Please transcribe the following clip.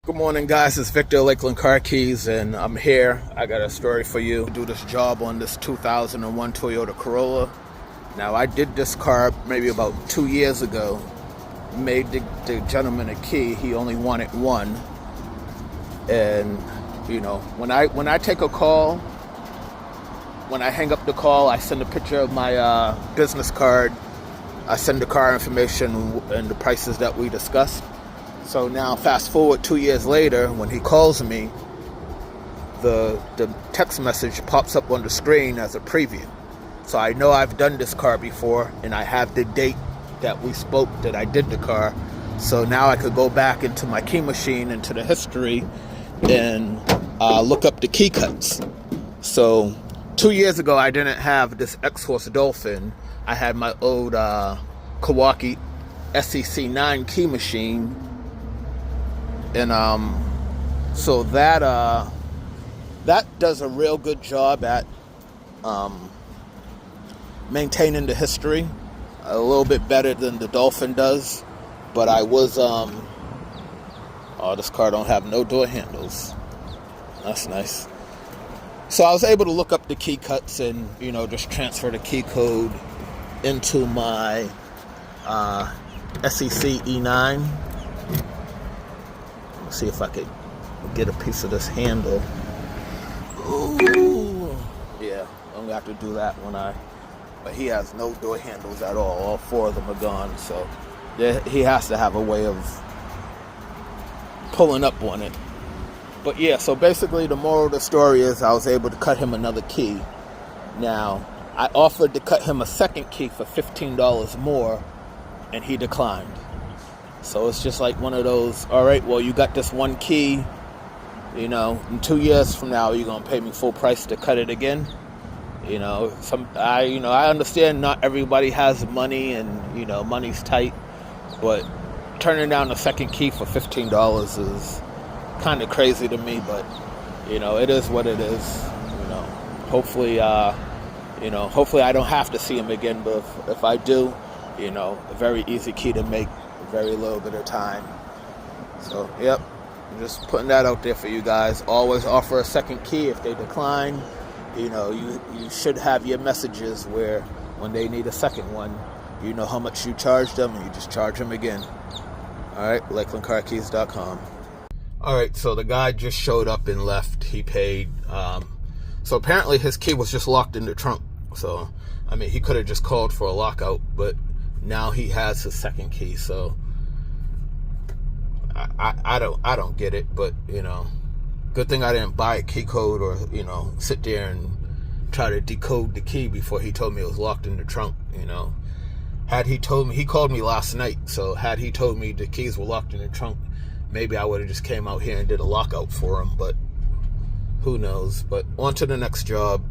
Good morning, guys. It's Victor, Lakeland Car Keys, and I'm here. I got a story for you. I do this job on this 2001 Toyota Corolla. Now, I did this car maybe about 2 years ago. Made the gentleman a key. He only wanted one. And, you know, when I take a call, when I hang up the call, I send a picture of my business card. I send the car information and the prices that we discussed. So now, fast forward 2 years later, when he calls me, the text message pops up on the screen as a preview. So I know I've done this car before, and I have the date that we spoke that I did the car. So now I could go back into my key machine, into the history, and look up the key cuts. So 2 years ago, I didn't have this X-Horse Dolphin. I had my old Kawasaki SEC9 key machine. And so that does a real good job at maintaining the history, a little bit better than the Dolphin does. But I was oh, this car don't have no door handles. That's nice. So I was able to look up the key cuts and, you know, just transfer the key code into my SEC E9. See if I could get a piece of this handle. Ooh. Yeah, I'm gonna have to do that but he has no door handles at all. All four of them are gone, so yeah, he has to have a way of pulling up on it. But yeah, so basically the moral of the story is I was able to cut him another key. Now, I offered to cut him a second key for $15 more, and he declined. So it's just like one of those, all right, well, you got this one key, you know, in 2 years from now, you're going to pay me full price to cut it again. You know, I understand not everybody has money and, you know, money's tight, but turning down a second key for $15 is kind of crazy to me, but, you know, it is what it is. You know, hopefully I don't have to see him again, but if I do, you know, a very easy key to make. Very little bit of time. So, yep, I'm just putting that out there for you guys. Always offer a second key if they decline. You know, you should have your messages where when they need a second one, you know how much you charge them, and you just charge them again. All right, LakelandCarKeys.com. All right, so the guy just showed up and left. He paid. So apparently his key was just locked in the trunk. So, I mean, he could have just called for a lockout, but now he has his second key. So I don't get it, but, you know, good thing I didn't buy a key code or, you know, sit there and try to decode the key before he told me it was locked in the trunk. You know, had he told me, he called me last night, so had he told me the keys were locked in the trunk, maybe I would have just came out here and did a lockout for him, but who knows. But on to the next job.